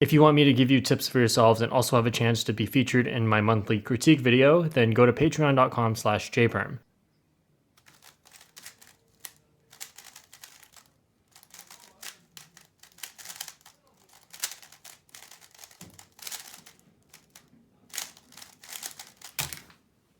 If you want me to give you tips for yourselves and also have a chance to be featured in my monthly critique video, then go to patreon.com/jperm.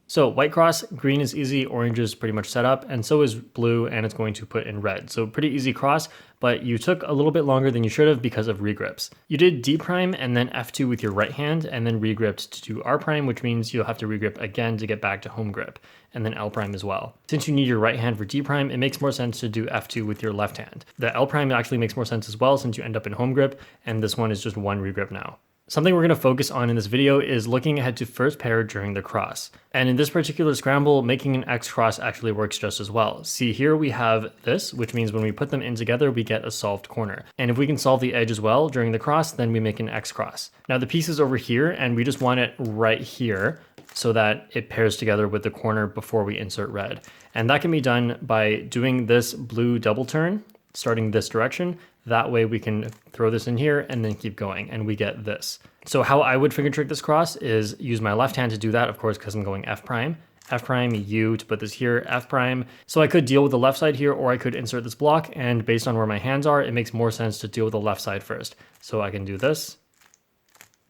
So white cross, green is easy, orange is pretty much set up, and so is blue, and it's going to put in red. So pretty easy cross, but you took a little bit longer than you should have because of regrips. You did D prime and then F2 with your right hand, and then regripped to do R prime, which means you'll have to regrip again to get back to home grip, and then L prime as well. Since you need your right hand for D prime, it makes more sense to do F2 with your left hand. The L prime actually makes more sense as well since you end up in home grip, and this one is just one regrip now. Something we're going to focus on in this video is looking ahead to first pair during the cross. And in this particular scramble, making an X cross actually works just as well. See, here we have this, which means when we put them in together, we get a solved corner. And if we can solve the edge as well during the cross, then we make an X cross. Now the piece is over here, and we just want it right here so that it pairs together with the corner before we insert red. And that can be done by doing this blue double turn, starting this direction. That way we can throw this in here and then keep going, and we get this. So how I would finger trick this cross is use my left hand to do that, of course, because I'm going F prime, U to put this here, F prime. So I could deal with the left side here, or I could insert this block, and based on where my hands are, it makes more sense to deal with the left side first. So I can do this,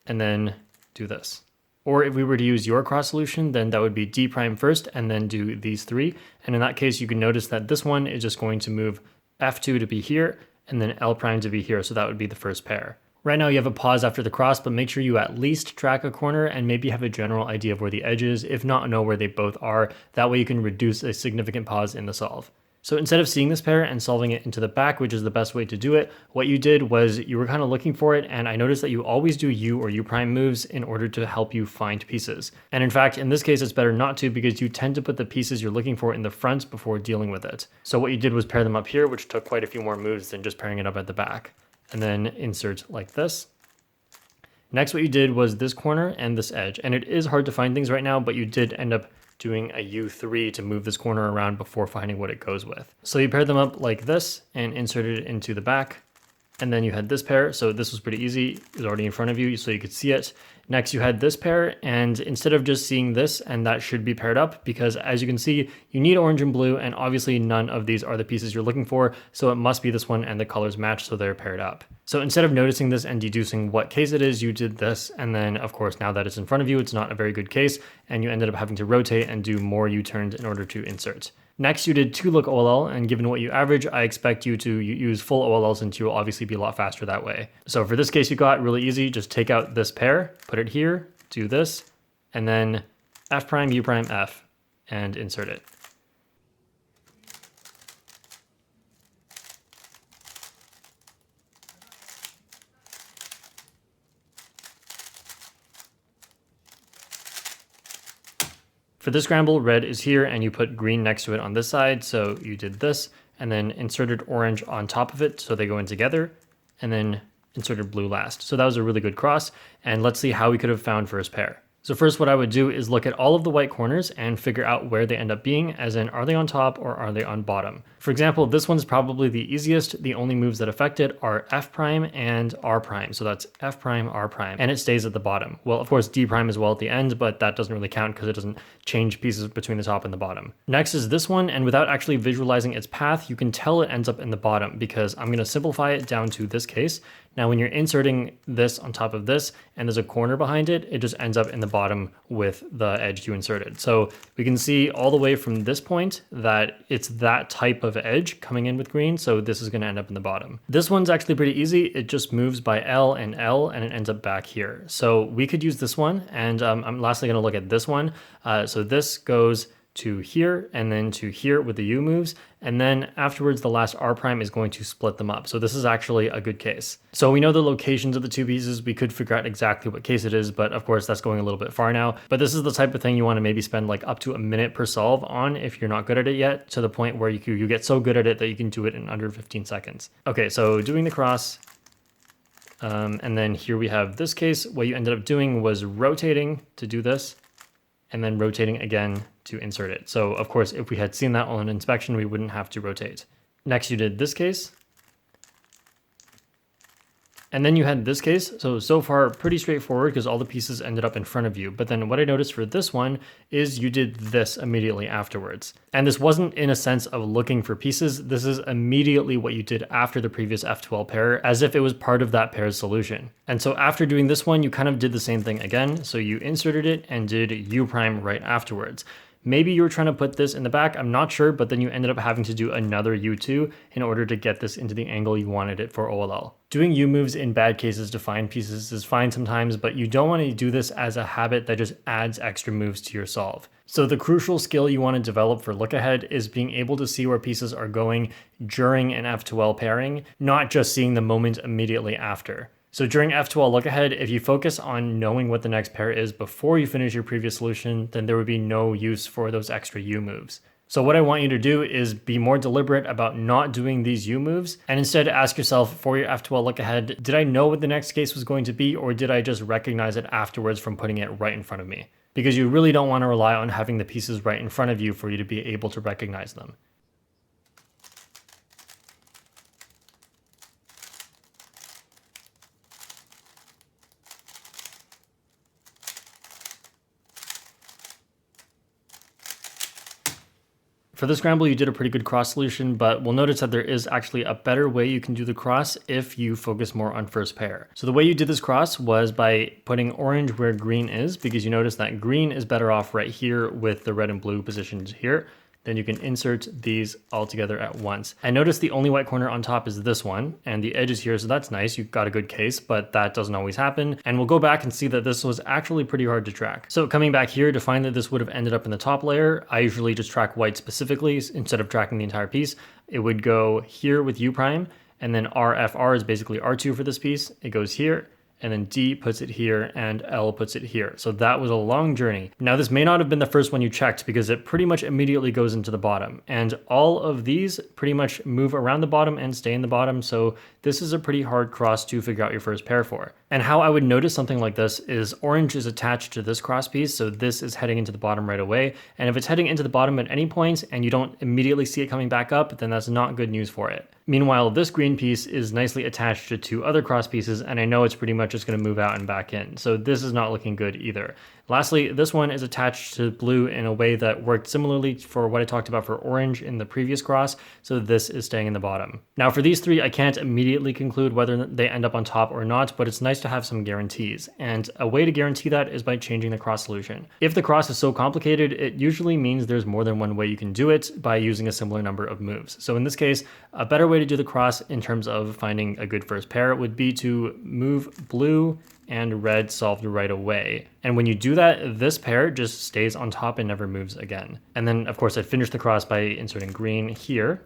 and then do this. Or if we were to use your cross solution, then that would be D prime first, and then do these three. And in that case, you can notice that this one is just going to move F2 to be here, and then L prime to be here, so that would be the first pair. Right now you have a pause after the cross, but make sure you at least track a corner and maybe have a general idea of where the edge is, if not know where they both are. That way you can reduce a significant pause in the solve. So instead of seeing this pair and solving it into the back, which is the best way to do it, what you did was you were kind of looking for it, and I noticed that you always do U or U prime moves in order to help you find pieces. And in fact, in this case, it's better not to because you tend to put the pieces you're looking for in the front before dealing with it. So what you did was pair them up here, which took quite a few more moves than just pairing it up at the back. And then insert like this. Next, what you did was this corner and this edge. And it is hard to find things right now, but you did end up doing a U3 to move this corner around before finding what it goes with. So you paired them up like this and inserted it into the back. And then you had this pair. So this was pretty easy. It was already in front of you, so you could see it. Next, you had this pair. And instead of just seeing this, and that should be paired up, because as you can see, you need orange and blue, and obviously none of these are the pieces you're looking for. So it must be this one, and the colors match, so they're paired up. So instead of noticing this and deducing what case it is, you did this. And then, of course, now that it's in front of you, it's not a very good case. And you ended up having to rotate and do more U-turns in order to insert. Next, you did 2 look OLL, and given what you average, I expect you to use full OLL since you will obviously be a lot faster that way. So for this case, you got really easy. Just take out this pair, put it here, do this, and then F prime, U prime, F, and insert it. For this scramble, red is here, and you put green next to it on this side. So you did this, and then inserted orange on top of it, so they go in together, and then inserted blue last. So that was a really good cross, and let's see how we could have found first pair. So first what I would do is look at all of the white corners and figure out where they end up being, as in are they on top or are they on bottom. For example, this one's probably the easiest. The only moves that affect it are F prime and R prime. So that's F prime, R prime, and it stays at the bottom. Well, of course, D prime as well at the end, but that doesn't really count because it doesn't change pieces between the top and the bottom. Next is this one, and without actually visualizing its path, you can tell it ends up in the bottom because I'm going to simplify it down to this case. Now, when you're inserting this on top of this and there's a corner behind it, it just ends up in the bottom with the edge you inserted. So we can see all the way from this point that it's that type of edge coming in with green. So this is going to end up in the bottom. This one's actually pretty easy. It just moves by L and L and it ends up back here. So we could use this one. And I'm lastly going to look at this one. So this goes to here and then to here with the U moves, and then afterwards the last R prime is going to split them up. So this is actually a good case. So we know the locations of the two pieces. We could figure out exactly what case it is, but of course that's going a little bit far now. But this is the type of thing you want to maybe spend like up to a minute per solve on if you're not good at it yet, to the point where you get so good at it that you can do it in under 15 seconds. Okay, so doing the cross, and then here we have this case. What you ended up doing was rotating to do this, and then rotating again to insert it. So of course, if we had seen that on inspection, we wouldn't have to rotate. Next, you did this case. And then you had this case, so far pretty straightforward because all the pieces ended up in front of you. But then what I noticed for this one is you did this immediately afterwards. And this wasn't in a sense of looking for pieces, this is immediately what you did after the previous F12 pair, as if it was part of that pair's solution. And so after doing this one, you kind of did the same thing again, so you inserted it and did U prime right afterwards. Maybe you were trying to put this in the back, I'm not sure, but then you ended up having to do another U2 in order to get this into the angle you wanted it for OLL. Doing U moves in bad cases to find pieces is fine sometimes, but you don't want to do this as a habit that just adds extra moves to your solve. So the crucial skill you want to develop for look ahead is being able to see where pieces are going during an F2L pairing, not just seeing the moment immediately after. So during F2L look ahead, if you focus on knowing what the next pair is before you finish your previous solution, then there would be no use for those extra U moves. So what I want you to do is be more deliberate about not doing these U moves and instead ask yourself for your F2L look ahead, did I know what the next case was going to be, or did I just recognize it afterwards from putting it right in front of me? Because you really don't want to rely on having the pieces right in front of you for you to be able to recognize them. For the scramble, you did a pretty good cross solution, but we'll notice that there is actually a better way you can do the cross if you focus more on first pair. So the way you did this cross was by putting orange where green is, because you notice that green is better off right here with the red and blue positioned here. Then you can insert these all together at once. And notice the only white corner on top is this one, and the edge is here, so that's nice. You've got a good case, but that doesn't always happen. And we'll go back and see that this was actually pretty hard to track. So coming back here to find that this would have ended up in the top layer, I usually just track white specifically instead of tracking the entire piece. It would go here with U prime, and then RFR is basically R2 for this piece. It goes here, and then D puts it here, and L puts it here. So that was a long journey. Now this may not have been the first one you checked because it pretty much immediately goes into the bottom, and all of these pretty much move around the bottom and stay in the bottom, so this is a pretty hard cross to figure out your first pair for. And how I would notice something like this is orange is attached to this cross piece, so this is heading into the bottom right away, and if it's heading into the bottom at any point and you don't immediately see it coming back up, then that's not good news for it. Meanwhile, this green piece is nicely attached to two other cross pieces, and I know it's pretty much just going to move out and back in, so this is not looking good either. Lastly, this one is attached to blue in a way that worked similarly for what I talked about for orange in the previous cross, so this is staying in the bottom. Now for these three, I can't immediately conclude whether they end up on top or not, but it's nice to have some guarantees, and a way to guarantee that is by changing the cross solution. If the cross is so complicated, it usually means there's more than one way you can do it by using a similar number of moves. So in this case, a better way to do the cross in terms of finding a good first pair would be to move blue and red solved right away. And when you do that, this pair just stays on top and never moves again. And then of course I finished the cross by inserting green here.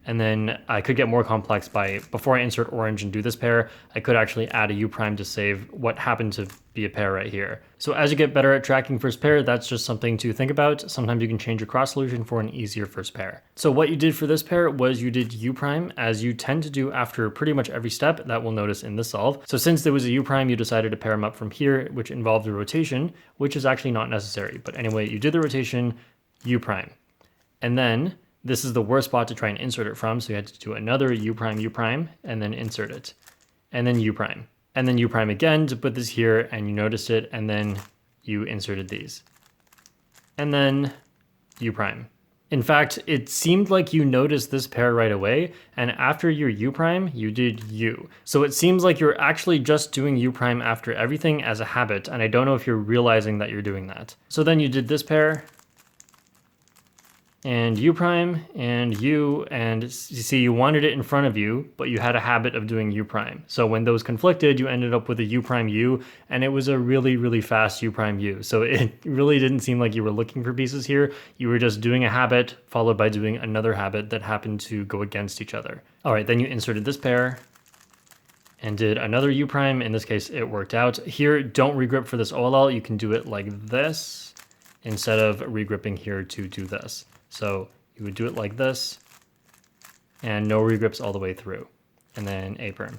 And then I could get more complex by, before I insert orange and do this pair, I could actually add a U prime to save what happened to be a pair right here. So as you get better at tracking first pair, that's just something to think about. Sometimes you can change your cross solution for an easier first pair. So what you did for this pair was you did U prime, as you tend to do after pretty much every step that we'll notice in this solve. So since there was a U prime, you decided to pair them up from here, which involved a rotation, which is actually not necessary. But anyway, you did the rotation, U prime. And then this is the worst spot to try and insert it from, so you had to do another U prime, and then insert it. And then U prime. And then U prime again to put this here, and you noticed it, and then you inserted these. And then U prime. In fact, it seemed like you noticed this pair right away, and after your U prime, you did U. So it seems like you're actually just doing U prime after everything as a habit, and I don't know if you're realizing that you're doing that. So then you did this pair, and U prime, and U, and you see you wanted it in front of you, but you had a habit of doing U prime. So when those conflicted, you ended up with a U prime U, and it was a really, really fast U prime U. So it really didn't seem like you were looking for pieces here. You were just doing a habit, followed by doing another habit that happened to go against each other. All right, then you inserted this pair, and did another U prime. In this case, it worked out. Here, don't regrip for this OLL. You can do it like this, instead of regripping here to do this. So you would do it like this, and no regrips all the way through, and then A perm.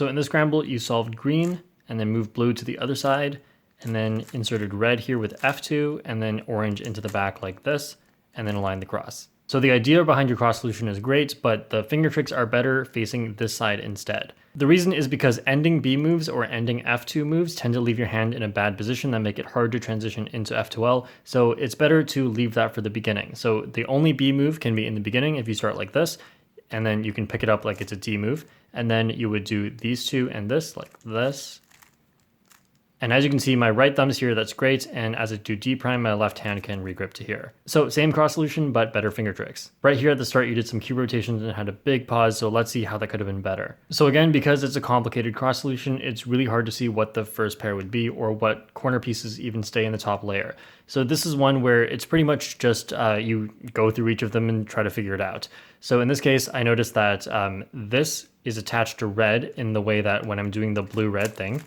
So in the scramble, you solved green and then moved blue to the other side and then inserted red here with F2 and then orange into the back like this and then aligned the cross. So the idea behind your cross solution is great, but the finger tricks are better facing this side instead. The reason is because ending B moves or ending F2 moves tend to leave your hand in a bad position that make it hard to transition into F2L, so it's better to leave that for the beginning. So the only B move can be in the beginning if you start like this, and then you can pick it up like it's a D move, and then you would do these two and this like this. And as you can see, my right thumb's here, that's great, and as I do D prime, my left hand can regrip to here. So same cross solution, but better finger tricks. Right here at the start, you did some cube rotations and had a big pause, so let's see how that could have been better. So again, because it's a complicated cross solution, it's really hard to see what the first pair would be or what corner pieces even stay in the top layer. So this is one where it's pretty much just you go through each of them and try to figure it out. So in this case, I noticed that this is attached to red in the way that when I'm doing the blue-red thing,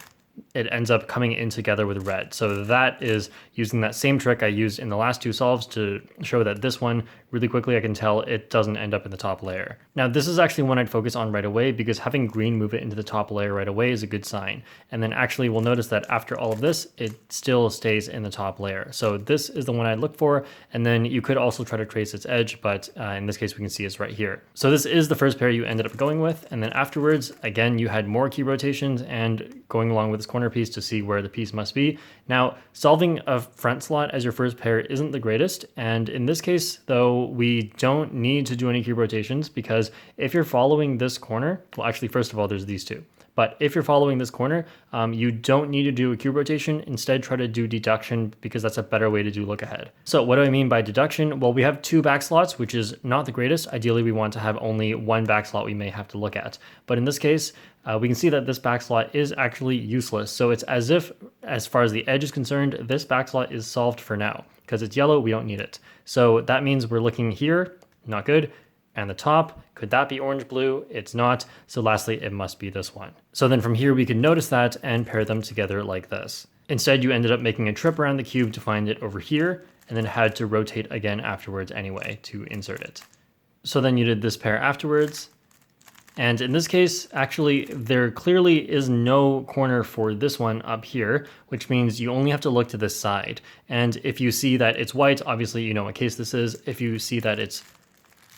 it ends up coming in together with red. So that is using that same trick I used in the last two solves to show that this one, really quickly I can tell it doesn't end up in the top layer. Now this is actually one I'd focus on right away because having green move it into the top layer right away is a good sign. And then actually we'll notice that after all of this, it still stays in the top layer. So this is the one I'd look for. And then you could also try to trace its edge, but in this case we can see it's right here. So this is the first pair you ended up going with. And then afterwards, again, you had more key rotations and going along with this corner piece to see where the piece must be. Now, solving a front slot as your first pair isn't the greatest, and in this case, though, we don't need to do any key rotations because if you're following this corner, well, actually, first of all, there's these two. But if you're following this corner, you don't need to do a cube rotation. Instead, try to do deduction because that's a better way to do look ahead. So what do I mean by deduction? Well, we have two back slots, which is not the greatest. Ideally, we want to have only one back slot we may have to look at. But in this case, we can see that this back slot is actually useless. So it's as if, as far as the edge is concerned, this back slot is solved for now. Because it's yellow, we don't need it. So that means we're looking here, not good. And the top, could that be orange blue? It's not. So lastly, it must be this one. So then from here, we can notice that and pair them together like this. Instead, you ended up making a trip around the cube to find it over here, and then had to rotate again afterwards anyway to insert it. So then you did this pair afterwards. And in this case, actually, there clearly is no corner for this one up here, which means you only have to look to this side. And if you see that it's white, obviously you know what case this is. If you see that it's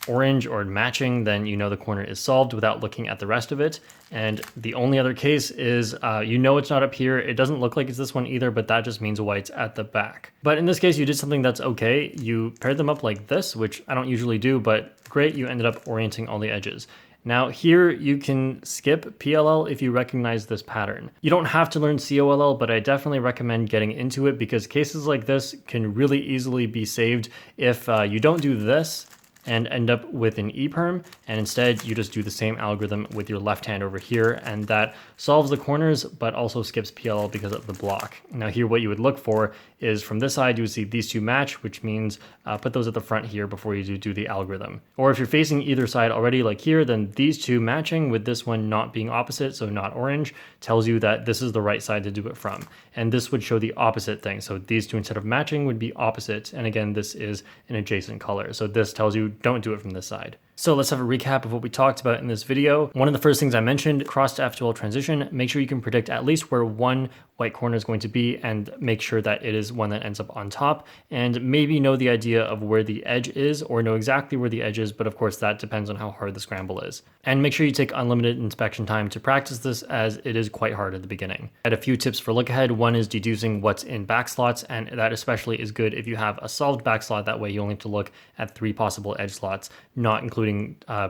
orange or matching, then you know the corner is solved without looking at the rest of it. And the only other case is you know it's not up here. It doesn't look like it's this one either, but that just means white's at the back. But in this case, you did something that's okay. You paired them up like this, which I don't usually do, but great, you ended up orienting all the edges. Now here you can skip PLL if you recognize this pattern. You don't have to learn COLL, but I definitely recommend getting into it because cases like this can really easily be saved if you don't do this and end up with an E-perm, and instead you just do the same algorithm with your left hand over here, and that solves the corners but also skips PLL because of the block. Now here what you would look for is from this side you would see these two match, which means put those at the front here before you do the algorithm. Or if you're facing either side already like here, then these two matching with this one not being opposite, so not orange, tells you that this is the right side to do it from. And this would show the opposite thing. So these two instead of matching would be opposite, and again this is an adjacent color. So this tells you don't do it from this side. So let's have a recap of what we talked about in this video. One of the first things I mentioned, cross to F2L transition, make sure you can predict at least where one white corner is going to be and make sure that it is one that ends up on top, and maybe know the idea of where the edge is or know exactly where the edge is, but of course that depends on how hard the scramble is. And make sure you take unlimited inspection time to practice this as it is quite hard at the beginning. I had a few tips for look ahead. One is deducing what's in back slots, and that especially is good if you have a solved back slot. That way you only have to look at 3 possible edge slots, not including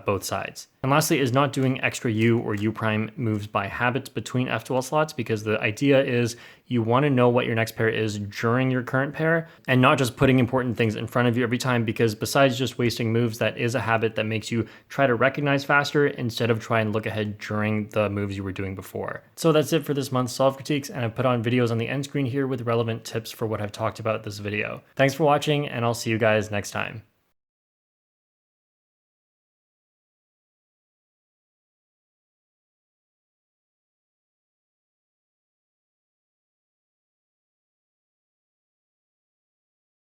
both sides. And lastly is not doing extra U or U prime moves by habit between F2L slots, because the idea is you want to know what your next pair is during your current pair and not just putting important things in front of you every time, because besides just wasting moves, that is a habit that makes you try to recognize faster instead of try and look ahead during the moves you were doing before. So that's it for this month's solve critiques, and I've put on videos on the end screen here with relevant tips for what I've talked about this video. Thanks for watching, and I'll see you guys next time.